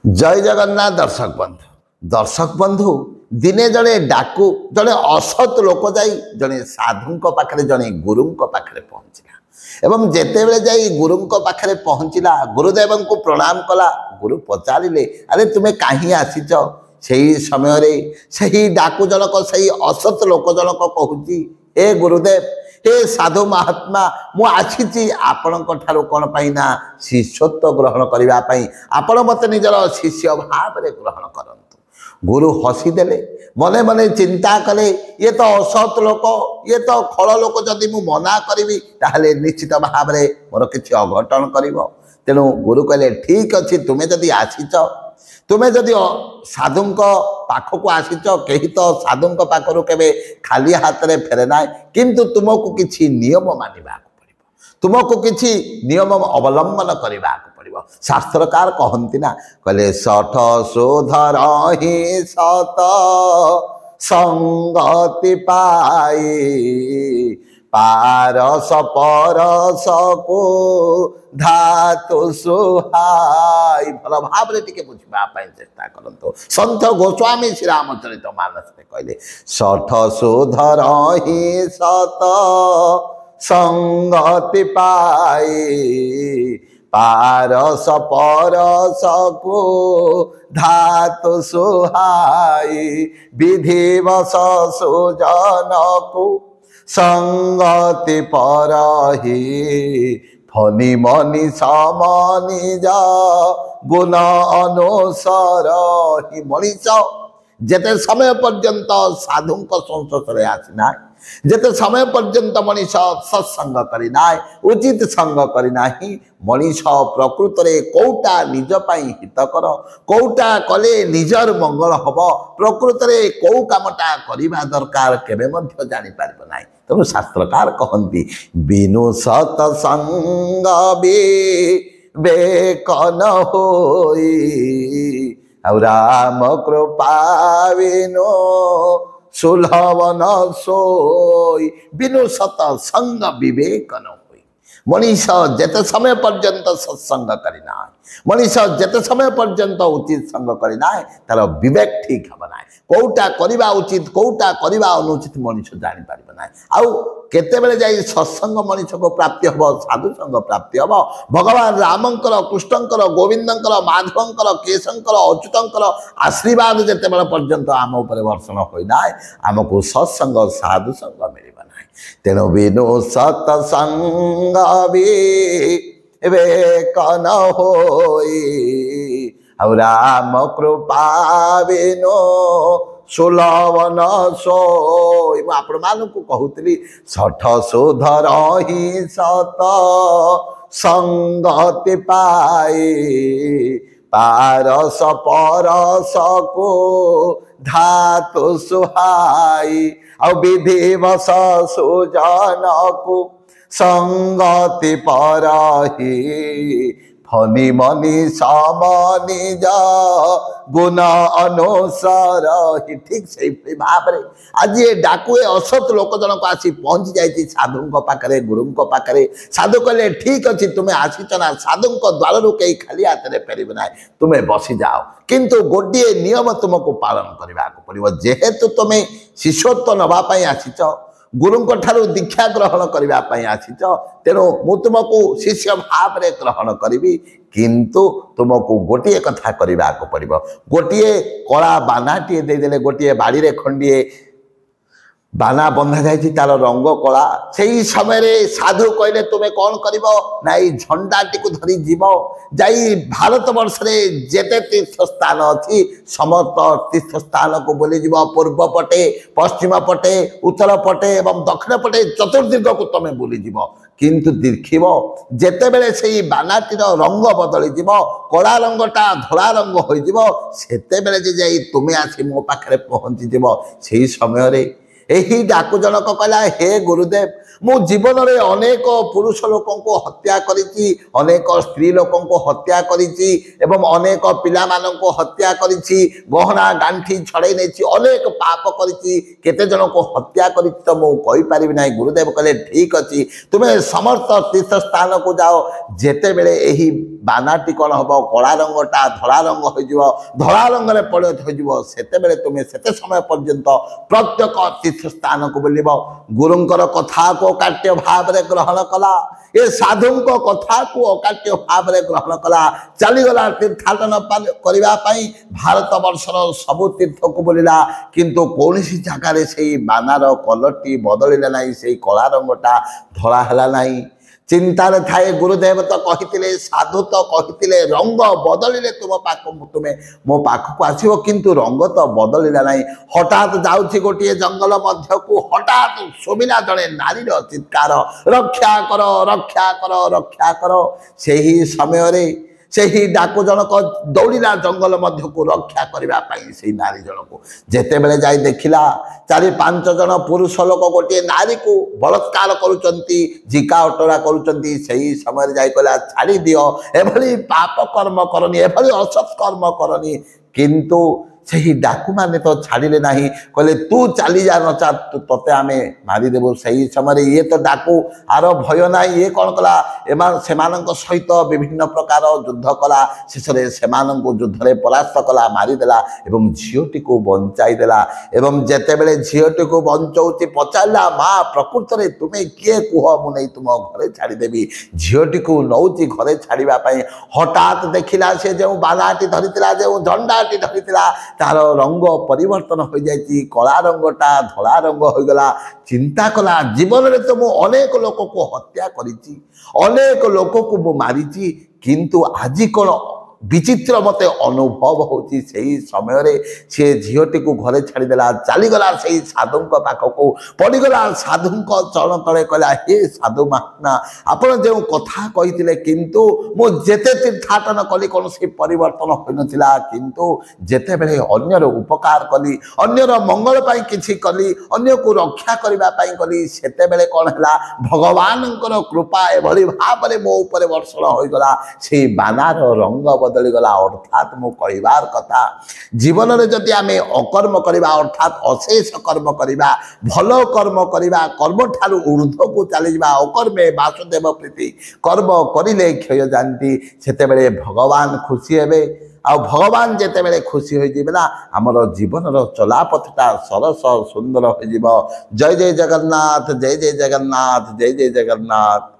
जय जगन्नाथ दर्शक बंधु दिने जड़े डाकू जड़े असत लोक जाई जड़े साधु पाखे जड़े गुरु पाखे पहुँचला एवं जेते बेले जाई गुरु पाखे पहुँचला गुरुदेव को प्रणाम कला गुरु पचारे अरे तुम्हें कहीं आसीच से समय से डाकू जनक से असत लोक जनक कहूँ ए गुरुदेव हे साधु महात्मा मु आसी आपण कौन पाइना शिष्यत्व ग्रहण करने आपण मत निजर शिष्य भाव में ग्रहण करंतु। गुरु हसीदेले मने मने चिंता कले ये तो असत लोक ये तो खल लोक जदि मु मना करी ताहले निश्चित भाव में मोर किसी अघटन कर तेणु गुरु कहले ठीक अच्छे तुम्हें जदि आसीच तुम्हें जदि साधु पाखक आसीच कहीं तो साधु पाखर के खाली हाथ में फेरे ना किंतु तुमको किसी नियम मानवा तुमको किसी नियम अवलंबन करने पड़ो। शास्त्रकार कहती ना कहले सठ शोधर ही सत संगति पाई पारस परस को धातु सुहाई भल भाव टे बुझापी चेष्टा करते। सन्थ गोस्वामी श्री रामचरित मानस में कहले सठ सुधर ही सत संगति पाई पारस परस को धातु सुहाई विधिवश सुजन को संगति परही फनी मनी समनी जा गुण अनुसार ही मनीष जेते समय पर्यंत साधु संस्पर्श आसीना जेते समय पर्यंत मनीष सत्संग करना उचित संग करना मनीष प्रकृत में कौटा निज हितकर कौटा कले निजर मंगल हम प्रकृत में कौ कामटा करवा दरकार केबे मध्य जानी पारिब नाही। तेणु शास्त्रकार कहती बिनु सत्संग बेकन होई और राम कृपा बिनु सुलभन सोई बिनु सत्संग विवेकन होई मनीष जेते समय पर्यंत सत्संग करना मनीष जेते समय पर्यंत उचित संग करना तार विवेक ठीक हम ना कौटा करवा उचित कौटा करवा अनुचित मनीष जानी पारिब ना आउ केतेबेले जाई सत्संग मनीष को प्राप्ति हम साधु संग प्राप्ति हम भगवान रामंकर कृष्णंकर गोविंदंकर माधवंकर केशंकर अच्युतंकर आशीर्वाद जेतेबेले पर्यंत आम उपर वर्षण होइना आमको सत्संग साधु संग मिलिब ना। तेणु बिनु सत्संग विवेकन होई और राम कृपा बिनु सुलभन सोई आपण मानू कहूली सठ सुधर ही सत संगति पाई पारस परस को धातु सुहाई और विधिवश सुजन को संगति परही फनी मनी समनी जा गुण अनुसार ही ठीक से भाव में आज ये डाकू असत लोक जनक आसी पहुंची जाइए साधु पाखे गुरु पाखे साधु कहले ठीक अच्छे तुम्हें आसीच ना साधु द्वार कहीं खाली हाथ में फेर ना तुम्हें बसी जाओ किंतु गोटे नियम तुमको पालन करने पड़ो जेहेतु तुम्हें शिष्यत्व नवापाई आसीच गुरु दीक्षा ग्रहण करने आसीच तेणु मु तुमको शिष्य भाव में ग्रहण करी किंतु तुमको गोटे कथा करने पड़ो गोटे कला बानाटे देदेले गोटे बाड़ी खंडे बाना बंधा जाए तार रंग कला से ही समय साधु कहले तुम्हें कौन कर झंडाटी को धरी जीव जाई भारत वर्ष में जेते तीर्थ स्थान अच्छी समस्त तीर्थ स्थान को बोली जीव पूर्व पटे पश्चिम पटे उत्तर पटे एवं दक्षिण पटे चतुर्दिग को तुम्हें बोली जीव किंतु देखिब जेते बेले से बानाटीर रंग बदली जीव कला रंगटा धला रंग हो सेते बेले जे जाई तुम्हें आसी मो पाखे पहुँची जीव से समय यही डाकू जनक कहला हे गुरुदेव मु जीवन में अनेक पुरुष लोक हत्या करिछि अनेक स्त्री लोक हत्या करिछि एवं अनेक पिला मानक हत्या करिछि गहना गांठी छड़े नहीं अनेक पाप करिछि केते जन को हत्या करिछि तो मु कहि परिबि नाही। गुरुदेव कहले ठीक अछि तुमे समर्थ तीर्थ स्थान को जाओ जेते बेले एही बानाटी कौन हम कला रंगटा धला रंग हो धला रंग में परिणत हो सेते तुम सेते समय पर्यंत प्रत्येक तीर्थ स्थान को बुल गुरुंकर कथा को अकाट्य भाव में ग्रहण कला ए साधु कथा को अकाट्य भाव में ग्रहण कला चलीगला तीर्थाटन करने भारत वर्षर सबु तीर्थ को बुलिला किंतु कौन सी जगार से बानार कलरटी बदलिला ना से कला रंगटा धला है ना चिंतार थाए गुरुदेव तो कही साधु तो कही रंग बदलिले तुम्हें मो पाखक आसो किंतु रंग तो बदलिला ना हठात जाऊँगी गोटे जंगल मध्य को हठात शोभिला जड़े नारी चित्कार रक्षा कर रक्षा कर रक्षा कर से ही समय से ही डाकू जनक दौड़ा जंगल मध्य को रक्षा करने से नारी जनक जेते बेले जाई देखिला 4-5 जन पुरुष लोक गोटे नारी को बलात्कार करुचंती जिका अटरा करुचंती सही समय जाई कहला छाड़ी दियो एभली पाप कर्म करनी एभली असत कर्म करनी किंतु से डाकू माने तो छाड़िले नहीं कहले तू चली जा नचा तोते आम मारिदेबू से समय ये तो डाकू आर भय ना ये कौन कला से सहित विभिन्न प्रकार युद्ध कला शेष से युद्ध में परास्त कला मारिदेला एवं झीटी को बंचाईदेला एवं जेते बेले झीटी को बंचाऊँच पचारा माँ प्रकृत में तुम्हें किए कह मुझे तुम घरे छाड़देवी झीटी को नौची घरे छाड़ापी हठात देखला से जो बानाटी धरी जो झंडाटी धरी तार रंग परिवर्तन हो जाती कला रंगटा धला रंग हो गला चिंता कला जीवन में तो मुझे अनेक लोक को हत्या करी अनेक लोक को मु मारी किंतु आज कौन विचित्र मते अनुभव होची सही समय सी झीटी को घरे छाड़देला चलीगला से साधु पाखक पड़गला साधु चरण तले कहला हे साधु महात्मा आप जो कथा कही किंतु मुझे तीर्थाटन कली कौन सी परिवर्तन हो नाला किंतु जेते बेले अन्यर उपकार कली अन्यर मंगल पाई किछि कली अन्य को रक्षा करने कली सेते बेले कौन है भगवान कृपा एभली भाव में मो ऊपर वर्षण होगला से बानार रंग बदलीगला अर्थात मु कहबार कथा जीवन में जदि आम अकर्म करवा अर्थात अशेष कर्म करवा भल कर्म करवा कर्म ठारू ऊर्ध्व को चलीजा अकर्मे वासुदेव प्रीति कर्म करिले क्षय जानती सेते बेले भगवान खुशी हेबे आ भगवान जेते बेले खुशी हो जिबे ना हमर जीवन चलापथटा सरस सुंदर हो जिवो। जय जय जगन्नाथ जय जय जगन्नाथ जय जय जगन्नाथ।